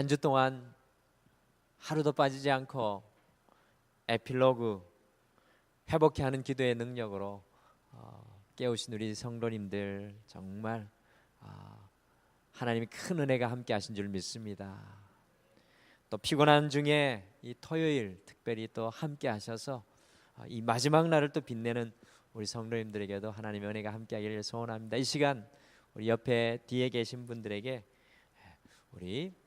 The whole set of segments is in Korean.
한 주 동안 하루도 빠지지 않고 에필로그 회복케 하는 기도의 능력으로 깨우신 우리 성도님들 정말 하나님이 큰 은혜가 함께 하신 줄 믿습니다. 또 피곤한 중에 이 토요일 특별히 또 함께 하셔서 이 마지막 날을 또 빛내는 우리 성도님들에게도 하나님의 은혜가 함께 하기를 소원합니다. 이 시간 우리 옆에 뒤에 계신 분들에게 우리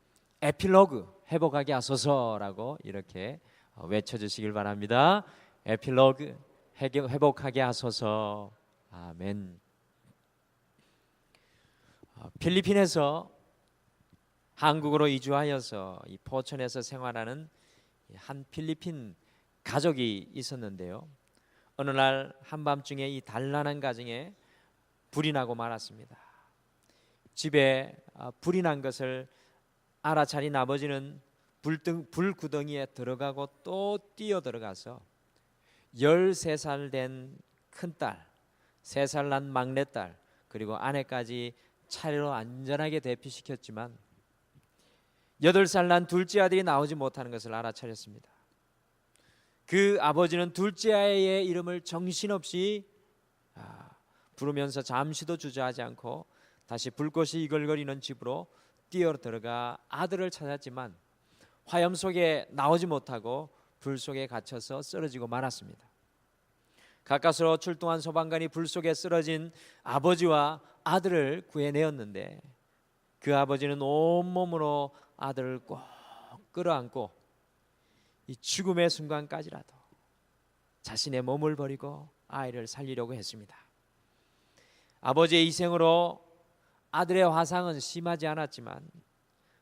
에필로그 회복하게 하소서라고 이렇게 외쳐주시길 바랍니다. 에필로그 회복하게 하소서. 아멘. 필리핀에서 한국으로 이주하여서 이 포천에서 생활하는 한 필리핀 가족이 있었는데요. 어느 날 한밤중에 이 단란한 가정에 불이 나고 말았습니다. 집에 불이 난 것을 알아차린 아버지는 불구덩이에 들어가고 또 뛰어 들어가서 13살 된 큰딸, 3살 난 막내딸, 그리고 아내까지 차례로 안전하게 대피시켰지만 8살 난 둘째 아들이 나오지 못하는 것을 알아차렸습니다. 그 아버지는 둘째 아이의 이름을 정신없이 부르면서 잠시도 주저하지 않고 다시 불꽃이 이글거리는 집으로 뛰어 들어가 아들을 찾았지만 화염 속에 나오지 못하고 불 속에 갇혀서 쓰러지고 말았습니다. 가까스로 출동한 소방관이 불 속에 쓰러진 아버지와 아들을 구해내었는데 그 아버지는 온몸으로 아들을 꼭 끌어안고 이 죽음의 순간까지라도 자신의 몸을 버리고 아이를 살리려고 했습니다. 아버지의 희생으로 아들의 화상은 심하지 않았지만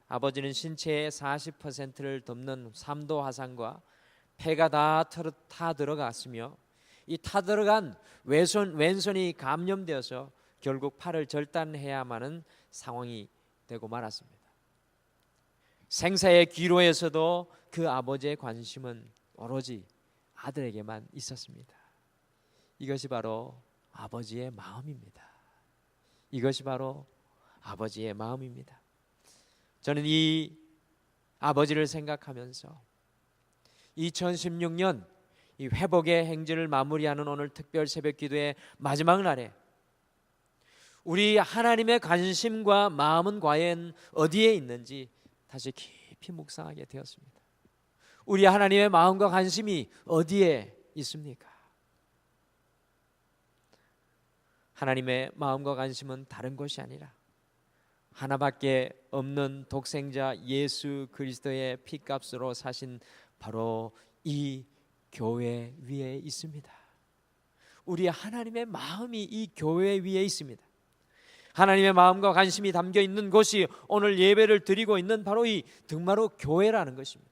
아버지는 신체의 40%를 덮는 3도 화상과 폐가 다 타 들어갔으며 이 타 들어간 왼손이 감염되어서 결국 팔을 절단해야만 하는 상황이 되고 말았습니다. 생사의 기로에서도 그 아버지의 관심은 오로지 아들에게만 있었습니다. 이것이 바로 아버지의 마음입니다. 이것이 바로 아버지의 마음입니다. 저는 이 아버지를 생각하면서 2016년 이 회복의 행진을 마무리하는 오늘 특별 새벽 기도의 마지막 날에 우리 하나님의 관심과 마음은 과연 어디에 있는지 다시 깊이 묵상하게 되었습니다. 우리 하나님의 마음과 관심이 어디에 있습니까? 하나님의 마음과 관심은 다른 것이 아니라 하나밖에 없는 독생자 예수 그리스도의 피값으로 사신 바로 이 교회 위에 있습니다. 우리 하나님의 마음이 이 교회 위에 있습니다. 하나님의 마음과 관심이 담겨 있는 곳이 오늘 예배를 드리고 있는 바로 이 등마루 교회라는 것입니다.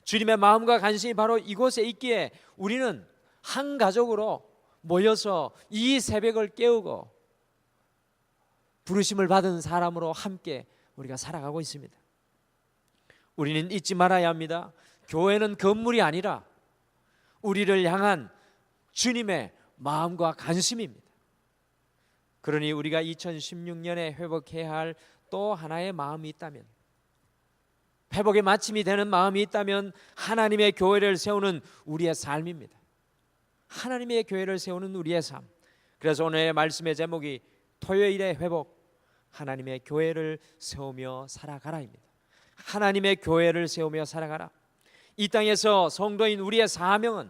주님의 마음과 관심이 바로 이곳에 있기에 우리는 한 가족으로 모여서 이 새벽을 깨우고 부르심을 받은 사람으로 함께 우리가 살아가고 있습니다. 우리는 잊지 말아야 합니다. 교회는 건물이 아니라 우리를 향한 주님의 마음과 관심입니다. 그러니 우리가 2016년에 회복해야 할 또 하나의 마음이 있다면, 회복의 마침이 되는 마음이 있다면 하나님의 교회를 세우는 우리의 삶입니다. 하나님의 교회를 세우는 우리의 삶. 그래서 오늘의 말씀의 제목이 토요일의 회복, 하나님의 교회를 세우며 살아가라입니다. 하나님의 교회를 세우며 살아가라. 이 땅에서 성도인 우리의 사명은,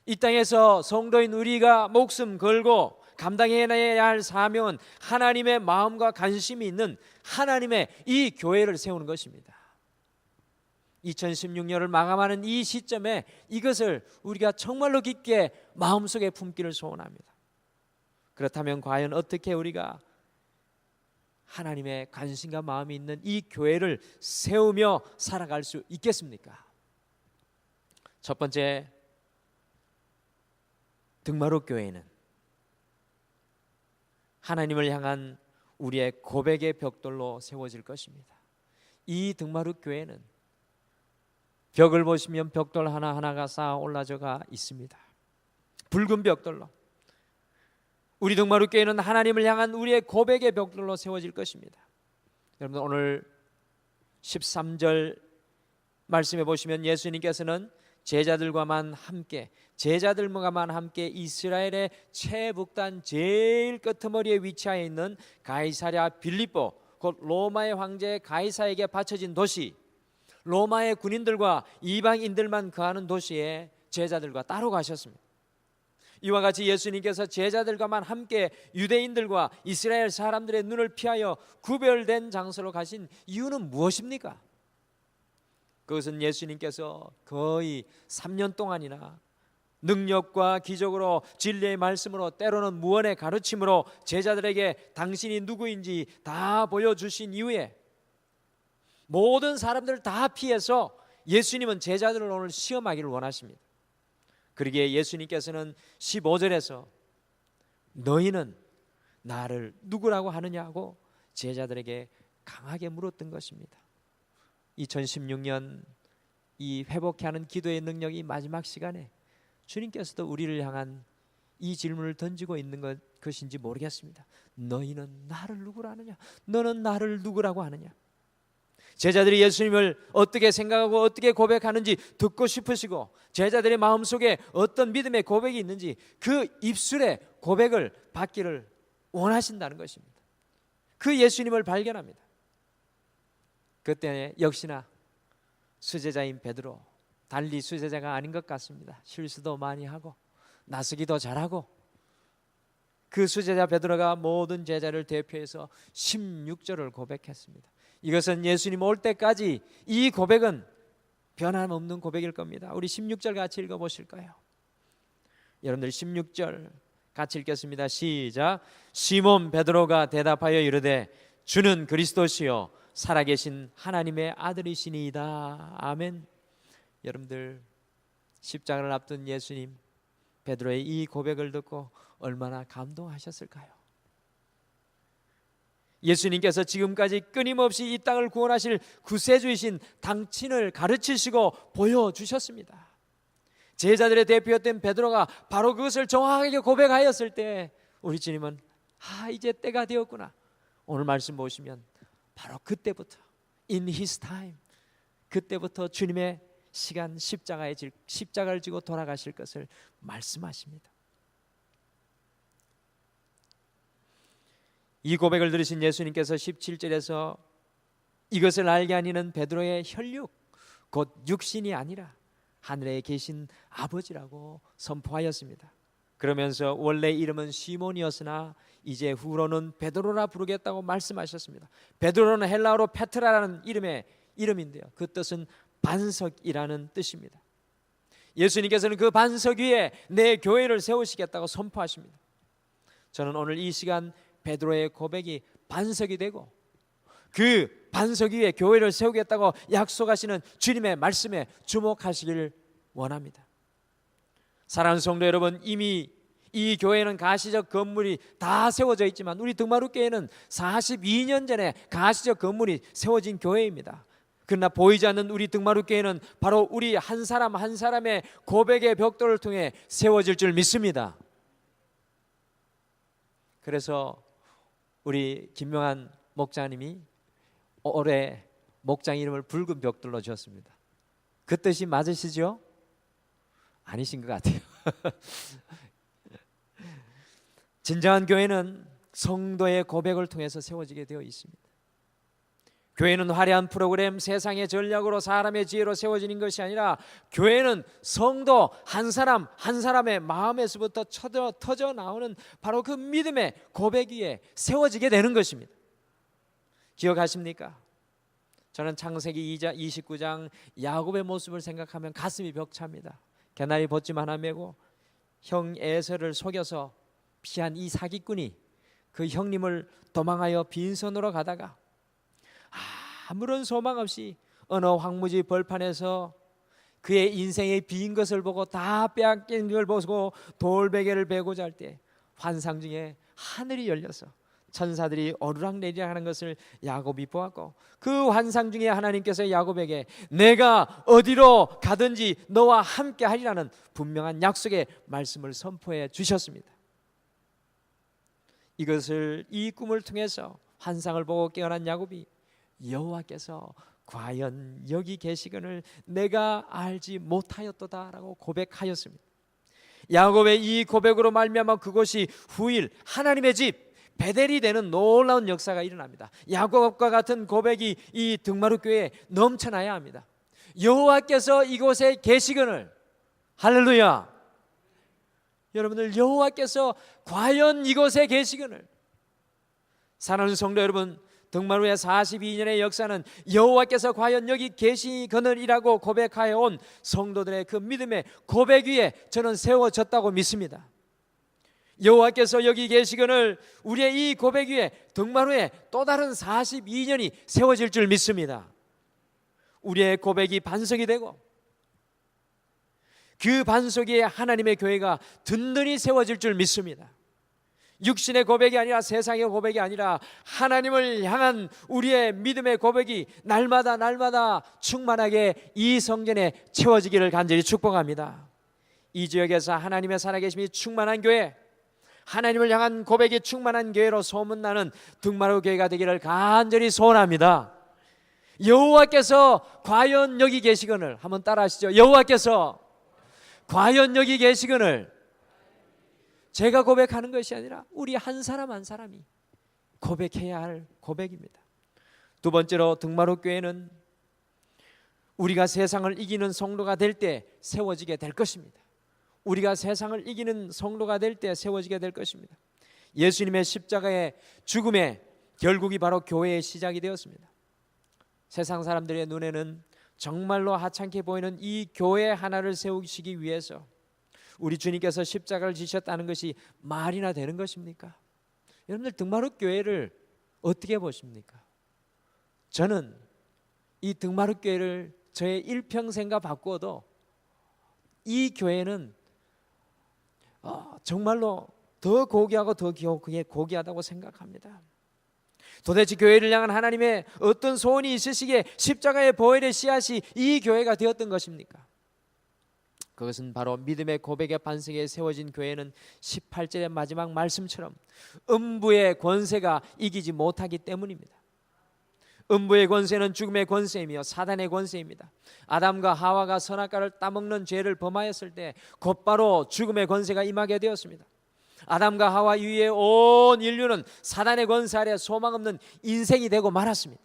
이 땅에서 성도인 우리가 목숨 걸고 감당해야 할 사명은 하나님의 마음과 관심이 있는 하나님의 이 교회를 세우는 것입니다. 2016년을 마감하는 이 시점에 이것을 우리가 정말로 깊게 마음속에 품기를 소원합니다. 그렇다면 과연 어떻게 우리가 하나님의 관심과 마음이 있는 이 교회를 세우며 살아갈 수 있겠습니까? 첫 번째, 등마루 교회는 하나님을 향한 우리의 고백의 벽돌로 세워질 것입니다. 이 등마루 교회는 벽을 보시면 벽돌 하나하나가 쌓아 올라져가 있습니다. 붉은 벽돌로 우리 등마루 교회는 하나님을 향한 우리의 고백의 벽돌로 세워질 것입니다. 여러분, 오늘 13절 말씀해 보시면 예수님께서는 제자들과만 함께 이스라엘의 최북단 제일 끄트머리에 위치하여 있는 가이사랴 빌립보, 곧 로마의 황제 가이사에게 바쳐진 도시, 로마의 군인들과 이방인들만 거하는 도시에 제자들과 따로 가셨습니다. 이와 같이 예수님께서 제자들과만 함께 유대인들과 이스라엘 사람들의 눈을 피하여 구별된 장소로 가신 이유는 무엇입니까? 그것은 예수님께서 거의 3년 동안이나 능력과 기적으로 진리의 말씀으로 때로는 무언의 가르침으로 제자들에게 당신이 누구인지 다 보여주신 이후에 모든 사람들을 다 피해서 예수님은 제자들을 오늘 시험하기를 원하십니다. 그러기에 예수님께서는 15절에서 너희는 나를 누구라고 하느냐고 제자들에게 강하게 물었던 것입니다. 2016년 이 회복케 하는 기도의 능력이 마지막 시간에 주님께서도 우리를 향한 이 질문을 던지고 있는 것인지 모르겠습니다. 너희는 나를 누구라 하느냐? 너는 나를 누구라고 하느냐? 제자들이 예수님을 어떻게 생각하고 어떻게 고백하는지 듣고 싶으시고 제자들의 마음속에 어떤 믿음의 고백이 있는지 그 입술의 고백을 받기를 원하신다는 것입니다. 그 예수님을 발견합니다. 그때 역시나 수제자인 베드로, 달리 수제자가 아닌 것 같습니다. 실수도 많이 하고 나서기도 잘하고 그 수제자 베드로가 모든 제자를 대표해서 16절을 고백했습니다. 이것은 예수님 올 때까지 이 고백은 변함없는 고백일 겁니다. 우리 16절 같이 읽어보실까요? 여러분들 16절 같이 읽겠습니다. 시작. 시몬 베드로가 대답하여 이르되 주는 그리스도시요 살아계신 하나님의 아들이시니이다. 아멘. 여러분들 십자가를 앞둔 예수님 베드로의 이 고백을 듣고 얼마나 감동하셨을까요? 예수님께서 지금까지 끊임없이 이 땅을 구원하실 구세주이신 당신을 가르치시고 보여주셨습니다. 제자들의 대표였던 베드로가 바로 그것을 정확하게 고백하였을 때 우리 주님은 이제 때가 되었구나. 오늘 말씀 보시면 바로 그때부터 in his time 그때부터 주님의 시간 십자가를 지고 돌아가실 것을 말씀하십니다. 이 고백을 들으신 예수님께서 17절에서 이것을 알게 하니는 베드로의 혈육 곧 육신이 아니라 하늘에 계신 아버지라고 선포하였습니다. 그러면서 원래 이름은 시몬이었으나 이제 후로는 베드로라 부르겠다고 말씀하셨습니다. 베드로는 헬라어로 페트라라는 이름인데요. 그 뜻은 반석이라는 뜻입니다. 예수님께서는 그 반석 위에 내 교회를 세우시겠다고 선포하십니다. 저는 오늘 이 시간 베드로의 고백이 반석이 되고 그 반석 위에 교회를 세우겠다고 약속하시는 주님의 말씀에 주목하시기를 원합니다. 사랑하는 성도 여러분, 이미 이 교회는 가시적 건물이 다 세워져 있지만 우리 등마루교회는 42년 전에 가시적 건물이 세워진 교회입니다. 그러나 보이지 않는 우리 등마루교회는 바로 우리 한 사람 한 사람의 고백의 벽돌을 통해 세워질 줄 믿습니다. 그래서 우리 김명한 목자님이 올해 목장 이름을 붉은 벽돌로 지었습니다. 그 뜻이 맞으시죠? 아니신 것 같아요. 진정한 교회는 성도의 고백을 통해서 세워지게 되어 있습니다. 교회는 화려한 프로그램, 세상의 전략으로 사람의 지혜로 세워지는 것이 아니라 교회는 성도 한 사람 한 사람의 마음에서부터 터져 나오는 바로 그 믿음의 고백 위에 세워지게 되는 것입니다. 기억하십니까? 저는 창세기 29장 야곱의 모습을 생각하면 가슴이 벅찹니다. 개나리 벗짐 하나 메고 형 에서를 속여서 피한 이 사기꾼이 그 형님을 도망하여 빈손으로 가다가 아무런 소망 없이 어느 황무지 벌판에서 그의 인생의 빈 것을 보고 다 빼앗긴 걸 보고 돌베개를 베고자 할 때 환상 중에 하늘이 열려서 천사들이 오르락내리락 하는 것을 야곱이 보았고 그 환상 중에 하나님께서 야곱에게 내가 어디로 가든지 너와 함께 하리라는 분명한 약속의 말씀을 선포해 주셨습니다. 이 꿈을 통해서 환상을 보고 깨어난 야곱이 여호와께서 과연 여기 계시거늘 내가 알지 못하였도다라고 고백하였습니다. 야곱의 이 고백으로 말미암아 그곳이 후일 하나님의 집 베델이 되는 놀라운 역사가 일어납니다. 야곱과 같은 고백이 이 등마루 교회에 넘쳐나야 합니다. 여호와께서 이곳에 계시거늘, 할렐루야. 여러분들, 여호와께서 과연 이곳에 계시거늘. 사랑하는 성도 여러분, 등마루의 42년의 역사는 여호와께서 과연 여기 계시거늘이라고 고백하여 온 성도들의 그 믿음의 고백 위에 저는 세워졌다고 믿습니다. 여호와께서 여기 계시거늘, 우리의 이 고백 위에 등마루에 또 다른 42년이 세워질 줄 믿습니다. 우리의 고백이 반석이 되고 그 반석 위에 하나님의 교회가 든든히 세워질 줄 믿습니다. 육신의 고백이 아니라, 세상의 고백이 아니라 하나님을 향한 우리의 믿음의 고백이 날마다 충만하게 이 성전에 채워지기를 간절히 축복합니다. 이 지역에서 하나님의 살아계심이 충만한 교회, 하나님을 향한 고백이 충만한 교회로 소문나는 등마루 교회가 되기를 간절히 소원합니다. 여호와께서 과연 여기 계시거늘, 한번 따라하시죠. 여호와께서 과연 여기 계시거늘. 제가 고백하는 것이 아니라 우리 한 사람 한 사람이 고백해야 할 고백입니다. 두 번째로, 등마루 교회는 우리가 세상을 이기는 성도가 될 때 세워지게 될 것입니다. 우리가 세상을 이기는 성도가 될 때 세워지게 될 것입니다. 예수님의 십자가의 죽음의 결국이 바로 교회의 시작이 되었습니다. 세상 사람들의 눈에는 정말로 하찮게 보이는 이 교회 하나를 세우시기 위해서 우리 주님께서 십자가를 지셨다는 것이 말이나 되는 것입니까? 여러분들, 등마루 교회를 어떻게 보십니까? 저는 이 등마루 교회를 저의 일평생과 바꾸어도 이 교회는 정말로 더 고귀하고 더 고귀하다고 생각합니다. 도대체 교회를 향한 하나님의 어떤 소원이 있으시기에 십자가의 보혈의 씨앗이 이 교회가 되었던 것입니까? 그것은 바로 믿음의 고백의 반석에 세워진 교회는 18절의 마지막 말씀처럼 음부의 권세가 이기지 못하기 때문입니다. 음부의 권세는 죽음의 권세이며 사단의 권세입니다. 아담과 하와가 선악과를 따먹는 죄를 범하였을 때 곧바로 죽음의 권세가 임하게 되었습니다. 아담과 하와 이후에 온 인류는 사단의 권세 아래 소망 없는 인생이 되고 말았습니다.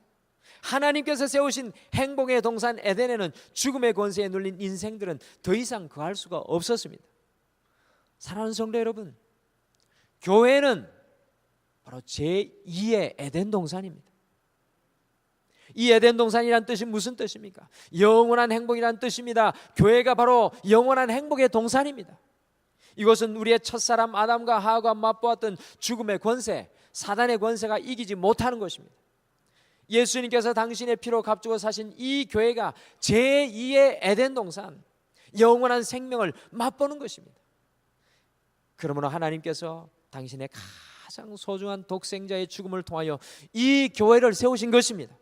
하나님께서 세우신 행복의 동산 에덴에는 죽음의 권세에 눌린 인생들은 더 이상 거할 수가 없었습니다. 사랑하는 성도 여러분, 교회는 바로 제2의 에덴 동산입니다. 이 에덴 동산이란 뜻이 무슨 뜻입니까? 영원한 행복이란 뜻입니다. 교회가 바로 영원한 행복의 동산입니다. 이것은 우리의 첫사람 아담과 하와가 맛보았던 죽음의 권세, 사단의 권세가 이기지 못하는 것입니다. 예수님께서 당신의 피로 값주고 사신 이 교회가 제2의 에덴 동산, 영원한 생명을 맛보는 것입니다. 그러므로 하나님께서 당신의 가장 소중한 독생자의 죽음을 통하여 이 교회를 세우신 것입니다.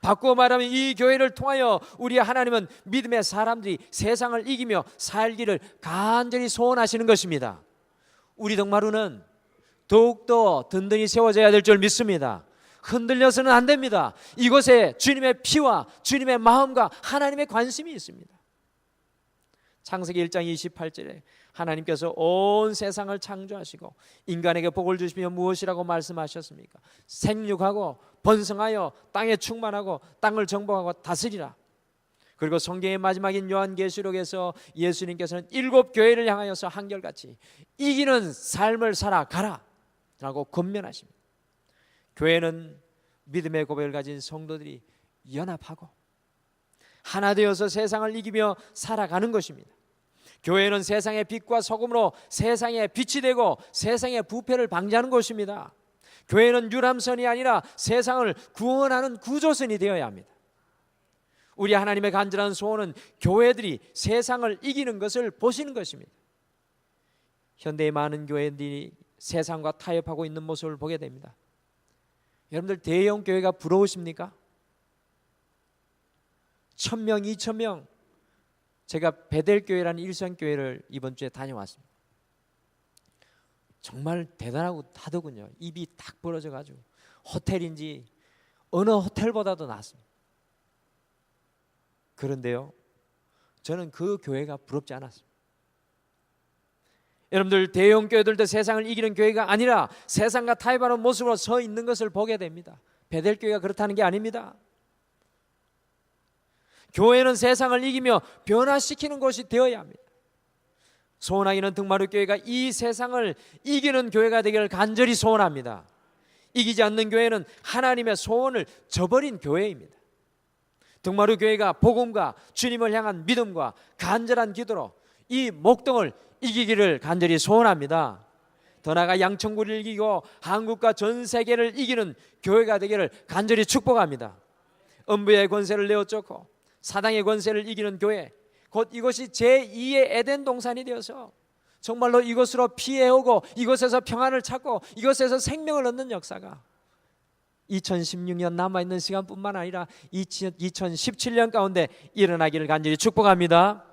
바꾸어 말하면 이 교회를 통하여 우리 하나님은 믿음의 사람들이 세상을 이기며 살기를 간절히 소원하시는 것입니다. 우리 등마루는 더욱더 든든히 세워져야 될 줄 믿습니다. 흔들려서는 안 됩니다. 이곳에 주님의 피와 주님의 마음과 하나님의 관심이 있습니다. 창세기 1장 28절에 하나님께서 온 세상을 창조하시고 인간에게 복을 주시며 무엇이라고 말씀하셨습니까? 생육하고 번성하여 땅에 충만하고 땅을 정복하고 다스리라. 그리고 성경의 마지막인 요한계시록에서 예수님께서는 7교회를 향하여서 한결같이 이기는 삶을 살아가라 라고 권면하십니다. 교회는 믿음의 고백을 가진 성도들이 연합하고 하나 되어서 세상을 이기며 살아가는 것입니다. 교회는 세상의 빛과 소금으로 세상의 빛이 되고 세상의 부패를 방지하는 것입니다. 교회는 유람선이 아니라 세상을 구원하는 구조선이 되어야 합니다. 우리 하나님의 간절한 소원은 교회들이 세상을 이기는 것을 보시는 것입니다. 현대의 많은 교회들이 세상과 타협하고 있는 모습을 보게 됩니다. 여러분들, 대형 교회가 부러우십니까? 1000명, 2000명. 제가 베델교회라는 일선교회를 이번 주에 다녀왔습니다. 정말 대단하고 하더군요. 입이 탁 벌어져 가지고 호텔인지 어느 호텔보다도 낫습니다. 그런데요, 저는 그 교회가 부럽지 않았습니다. 여러분들, 대형 교회들도 세상을 이기는 교회가 아니라 세상과 타협하는 모습으로 서 있는 것을 보게 됩니다. 베델교회가 그렇다는 게 아닙니다. 교회는 세상을 이기며 변화시키는 곳이 되어야 합니다. 소원하기는 등마루교회가 이 세상을 이기는 교회가 되기를 간절히 소원합니다. 이기지 않는 교회는 하나님의 소원을 저버린 교회입니다. 등마루교회가 복음과 주님을 향한 믿음과 간절한 기도로 이 목동을 이기기를 간절히 소원합니다. 더 나아가 양천구를 이기고 한국과 전 세계를 이기는 교회가 되기를 간절히 축복합니다. 음부의 권세를 내어쫓고 사당의 권세를 이기는 교회, 곧 이것이 제2의 에덴 동산이 되어서 정말로 이것으로 피해오고 이것에서 평안을 찾고 이것에서 생명을 얻는 역사가 2016년 남아있는 시간뿐만 아니라 2017년 가운데 일어나기를 간절히 축복합니다.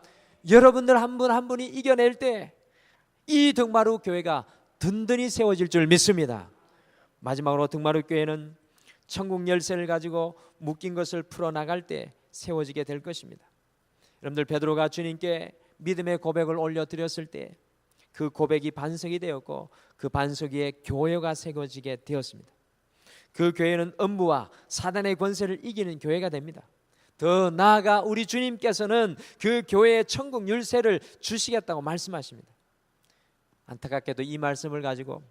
여러분들 한 분 한 분이 이겨낼 때 이 등마루 교회가 든든히 세워질 줄 믿습니다. 마지막으로 등마루 교회는 천국 열쇠를 가지고 묶인 것을 풀어나갈 때 세워지게 될 것입니다. 여러분들, 베드로가 주님께 믿음의 고백을 올려드렸을 때 그 고백이 반석이 되었고 그 반석 위에 교회가 세워지게 되었습니다. 그 교회는 음부와 사단의 권세를 이기는 교회가 됩니다. 더 나아가 우리 주님께서는 그 교회의 천국 열쇠를 주시겠다고 말씀하십니다. 안타깝게도 이 말씀을 가지고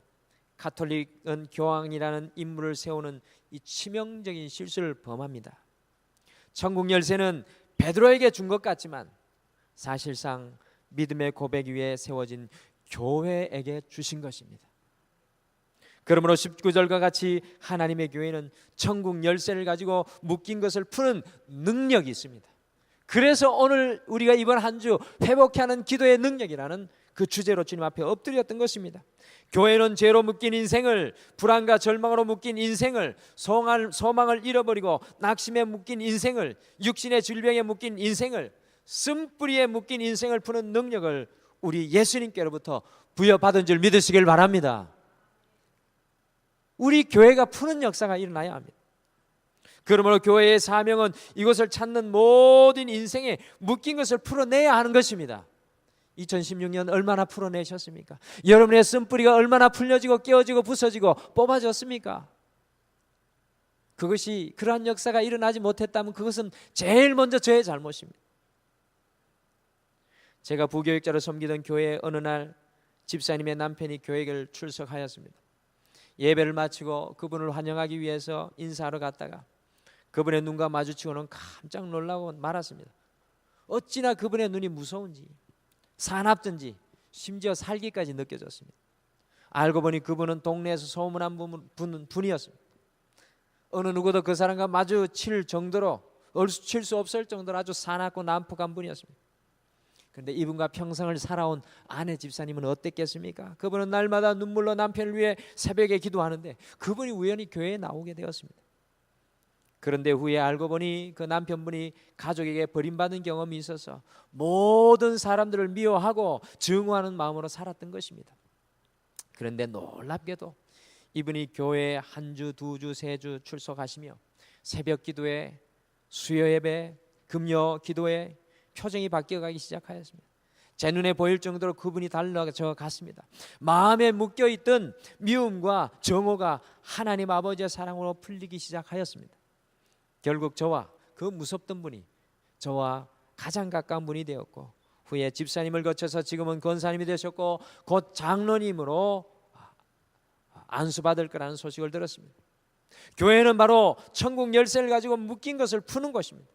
가톨릭은 교황이라는 인물을 세우는 이 치명적인 실수를 범합니다. 천국 열쇠는 베드로에게 준 것 같지만 사실상 믿음의 고백 위에 세워진 교회에게 주신 것입니다. 그러므로 19절과 같이 하나님의 교회는 천국 열쇠를 가지고 묶인 것을 푸는 능력이 있습니다. 그래서 오늘 우리가 이번 한 주 회복하는 기도의 능력이라는 그 주제로 주님 앞에 엎드렸던 것입니다. 교회는 죄로 묶인 인생을, 불안과 절망으로 묶인 인생을, 소망을 잃어버리고 낙심에 묶인 인생을, 육신의 질병에 묶인 인생을, 쓴뿌리에 묶인 인생을 푸는 능력을 우리 예수님께로부터 부여받은 줄 믿으시길 바랍니다. 우리 교회가 푸는 역사가 일어나야 합니다. 그러므로 교회의 사명은 이것을 찾는 모든 인생에 묶인 것을 풀어내야 하는 것입니다. 2016년 얼마나 풀어내셨습니까? 여러분의 쓴뿌리가 얼마나 풀려지고 깨어지고 부서지고 뽑아졌습니까? 그것이, 그러한 역사가 일어나지 못했다면 그것은 제일 먼저 저의 잘못입니다. 제가 부교육자로 섬기던 교회에 어느 날 집사님의 남편이 교회를 출석하였습니다. 예배를 마치고 그분을 환영하기 위해서 인사하러 갔다가 그분의 눈과 마주치고는 깜짝 놀라고 말았습니다. 어찌나 그분의 눈이 무서운지, 사납든지, 심지어 살기까지 느껴졌습니다. 알고 보니 그분은 동네에서 소문난 분이었습니다. 어느 누구도 그 사람과 마주칠 정도로, 얼추칠 수 없을 정도로 아주 사납고 난폭한 분이었습니다. 그런데 이분과 평생을 살아온 아내 집사님은 어땠겠습니까? 그분은 날마다 눈물로 남편을 위해 새벽에 기도하는데 그분이 우연히 교회에 나오게 되었습니다. 그런데 후에 알고 보니 그 남편분이 가족에게 버림받은 경험이 있어서 모든 사람들을 미워하고 증오하는 마음으로 살았던 것입니다. 그런데 놀랍게도 이분이 교회에 한 주, 두 주, 세 주 출석하시며 새벽 기도에, 수요 예배, 금요 기도에 표정이 바뀌어가기 시작하였습니다. 제 눈에 보일 정도로 그분이 달라져 갔습니다. 마음에 묶여있던 미움과 정오가 하나님 아버지의 사랑으로 풀리기 시작하였습니다. 결국 저와 그 무섭던 분이 저와 가장 가까운 분이 되었고 후에 집사님을 거쳐서 지금은 권사님이 되셨고 곧 장로님으로 안수받을 거라는 소식을 들었습니다. 교회는 바로 천국 열쇠를 가지고 묶인 것을 푸는 것입니다.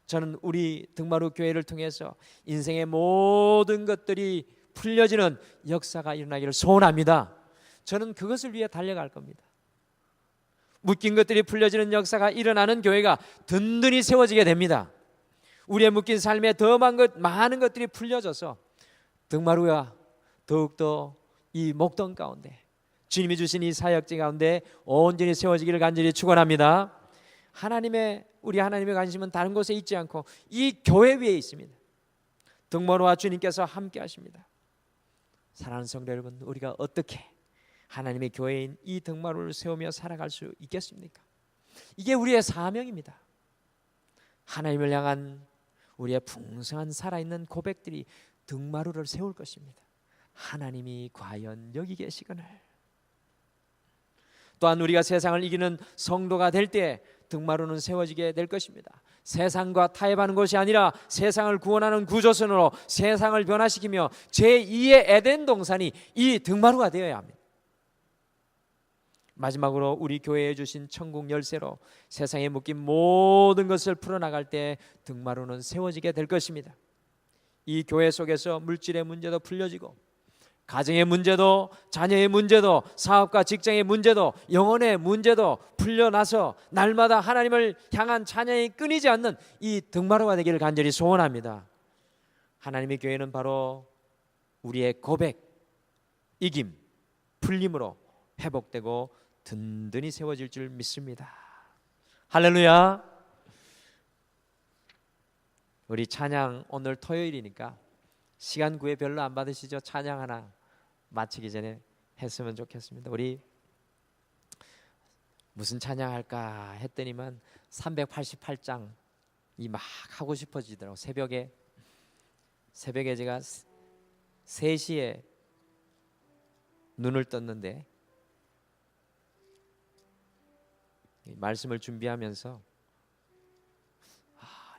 저는 우리 등마루 교회를 통해서 인생의 모든 것들이 풀려지는 역사가 일어나기를 소원합니다. 저는 그것을 위해 달려갈 겁니다. 묶인 것들이 풀려지는 역사가 일어나는 교회가 든든히 세워지게 됩니다. 우리의 묶인 삶에 더 많은 것들이 풀려져서 등마루가 더욱더 이 목동 가운데 주님이 주신 이 사역지 가운데 온전히 세워지기를 간절히 축원합니다. 우리 하나님의 관심은 다른 곳에 있지 않고 이 교회 위에 있습니다. 등마루와 주님께서 함께 하십니다. 사랑하는 성도 여러분, 우리가 어떻게 하나님의 교회인 이 등마루를 세우며 살아갈 수 있겠습니까? 이게 우리의 사명입니다. 하나님을 향한 우리의 풍성한 살아있는 고백들이 등마루를 세울 것입니다. 하나님이 과연 여기 계시거늘. 또한 우리가 세상을 이기는 성도가 될 때 등마루는 세워지게 될 것입니다. 세상과 타협하는 것이 아니라 세상을 구원하는 구조선으로 세상을 변화시키며 제2의 에덴 동산이 이 등마루가 되어야 합니다. 마지막으로 우리 교회에 주신 천국 열쇠로 세상에 묶인 모든 것을 풀어나갈 때 등마루는 세워지게 될 것입니다. 이 교회 속에서 물질의 문제도 풀려지고, 가정의 문제도, 자녀의 문제도, 사업과 직장의 문제도, 영혼의 문제도 풀려나서 날마다 하나님을 향한 찬양이 끊이지 않는 이 등마루가 되기를 간절히 소원합니다. 하나님의 교회는 바로 우리의 고백, 이김, 풀림으로 회복되고 든든히 세워질 줄 믿습니다. 할렐루야. 우리 찬양 오늘 토요일이니까 시간 구애 별로 안 받으시죠? 찬양 하나 마치기 전에 했으면 좋겠습니다. 우리 무슨 찬양할까 했더니만 388장 이 막 하고 싶어지더라고. 새벽에 제가 3시에 눈을 떴는데 말씀을 준비하면서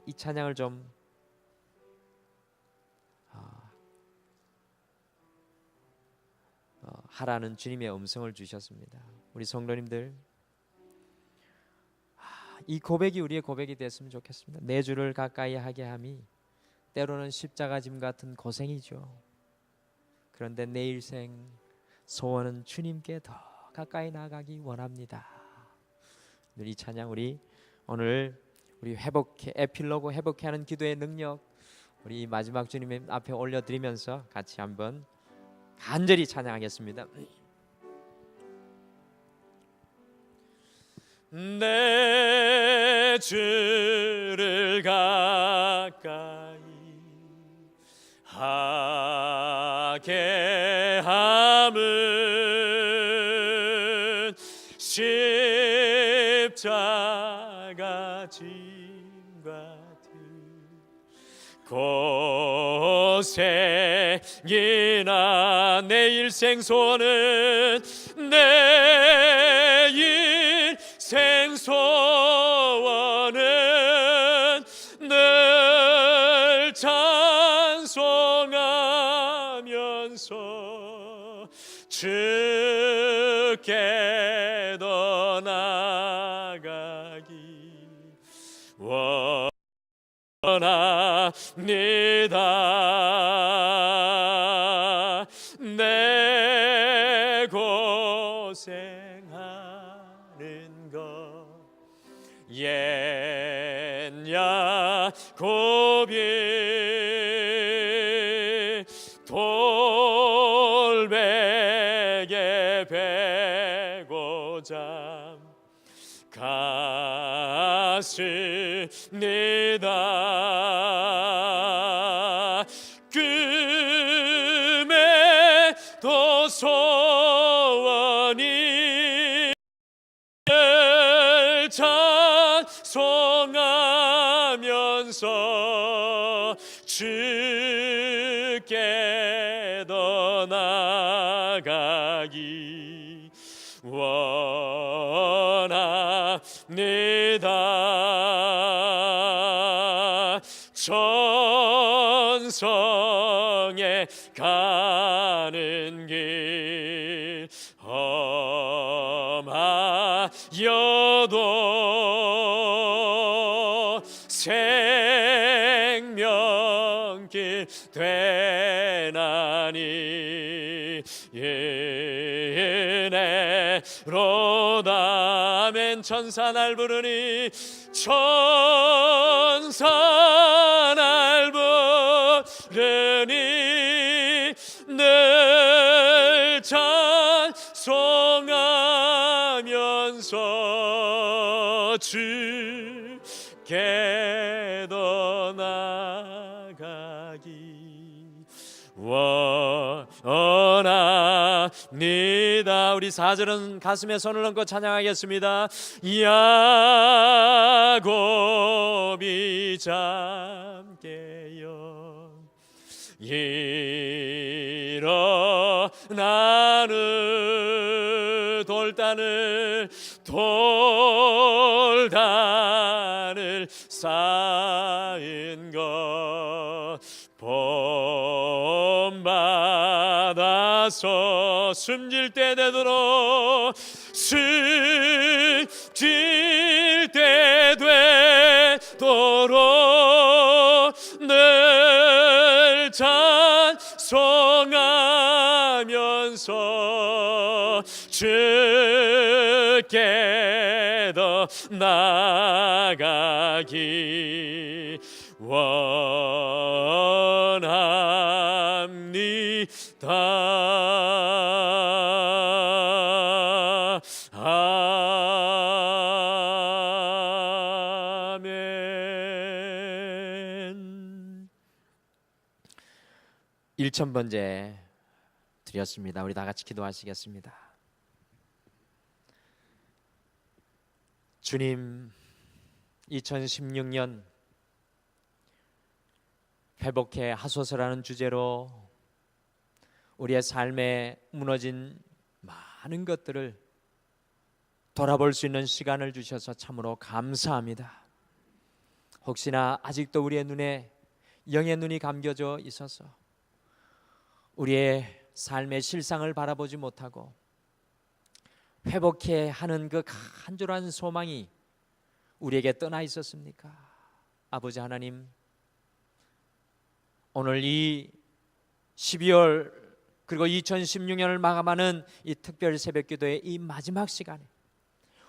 이 찬양을 좀 하라는 주님의 음성을 주셨습니다. 우리 성도님들, 이 고백이 우리의 고백이 됐으면 좋겠습니다. 내 주를 가까이 하게 함이 때로는 십자가 짐 같은 고생이죠. 그런데 내 일생 소원은 주님께 더 가까이 나가기 원합니다. 이 찬양 우리 오늘 우리 회복해 에필로그 회복하는 기도의 능력 우리 마지막 주님의 앞에 올려드리면서 같이 한번 간절히 찬양하겠습니다. 내 주를 가까이 하게 함은 십자가 짐 같은 고생이나 내 일생 소원은 내 일생 소원은 늘 찬송하면서 주께 더 나가기 원합니다. 내 고생하는 것 옛 야곱이 돌베개 베고자 갔습니다. 꿈에도 소원이 찬송하면서 주께 더 나가기 원합니다. 천성에 가는 길 험하여도 생명길 되나니 은혜로다. 맨 천사 날 부르니 천사 날 부르니 늘 찬송하면서 주께 더 나가기 원합니다. 우리 4절은 가슴에 손을 얹고 찬양하겠습니다. 야곱 곱이 잠게요. 일어나는 돌단을 쌓은 것 본받아서 숨질 때 되도록 숨질 때 되도록 늘 찬송하면서 주께 더 나아가기 원합니다. 아멘. 1000번째 드렸습니다. 우리 다 같이 기도하시겠습니다. 주님, 2016년 회복해 하소서라는 주제로 우리의 삶에 무너진 많은 것들을 돌아볼 수 있는 시간을 주셔서 참으로 감사합니다. 혹시나 아직도 우리의 눈에 영의 눈이 감겨져 있어서 우리의 삶의 실상을 바라보지 못하고 회복해 하는 그 간절한 소망이 우리에게 떠나 있었습니까? 아버지 하나님, 오늘 이 12월 그리고 2016년을 마감하는 이 특별 새벽기도의 이 마지막 시간에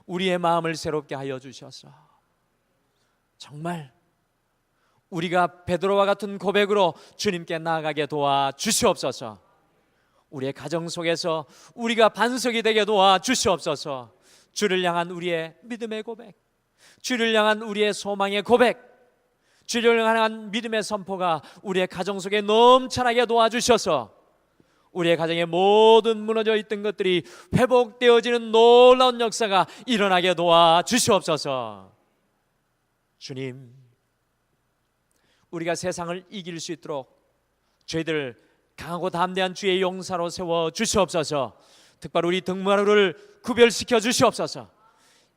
우리의 마음을 새롭게 하여 주셔서 정말 우리가 베드로와 같은 고백으로 주님께 나아가게 도와 주시옵소서. 우리의 가정 속에서 우리가 반석이 되게 도와 주시옵소서. 주를 향한 우리의 믿음의 고백, 주를 향한 우리의 소망의 고백, 주를 향한 믿음의 선포가 우리의 가정 속에 넘쳐나게 도와주셔서 우리의 가정에 모든 무너져 있던 것들이 회복되어지는 놀라운 역사가 일어나게 도와주시옵소서. 주님, 우리가 세상을 이길 수 있도록 저희들 강하고 담대한 주의 용사로 세워 주시옵소서. 특별히 우리 등마루를 구별시켜 주시옵소서.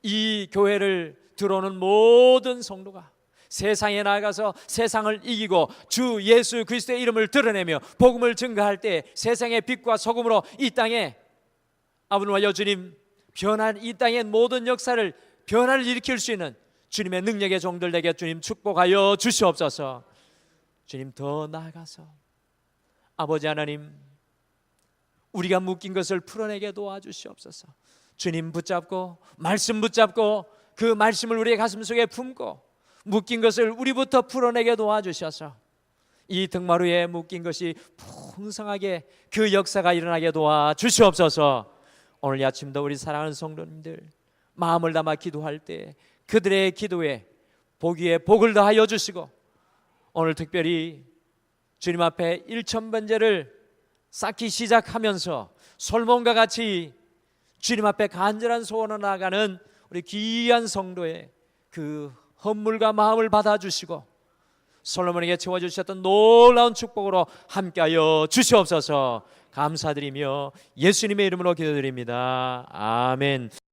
이 교회를 들어오는 모든 성도가 세상에 나가서 세상을 이기고 주 예수 그리스도의 이름을 드러내며 복음을 증거할 때 세상의 빛과 소금으로 이 땅에 아버지와 여주님 변한 이 땅의 모든 역사를 변화를 일으킬 수 있는 주님의 능력의 종들 되게 주님 축복하여 주시옵소서. 주님, 더 나아가서 아버지 하나님, 우리가 묶인 것을 풀어내게 도와주시옵소서. 주님 붙잡고 말씀 붙잡고 그 말씀을 우리의 가슴속에 품고 묶인 것을 우리부터 풀어내게 도와주셔서 이 등마루에 묶인 것이 풍성하게 그 역사가 일어나게 도와주시옵소서. 오늘 아침도 우리 사랑하는 성도님들 마음을 담아 기도할 때 그들의 기도에 복 위에 복을 더하여 주시고 오늘 특별히 주님 앞에 1000번제를 쌓기 시작하면서 솔몬과 같이 주님 앞에 간절한 소원을 나아가는 우리 귀한 성도의 그 헌물과 마음을 받아주시고 솔로몬에게 채워주셨던 놀라운 축복으로 함께하여 주시옵소서. 감사드리며 예수님의 이름으로 기도드립니다. 아멘.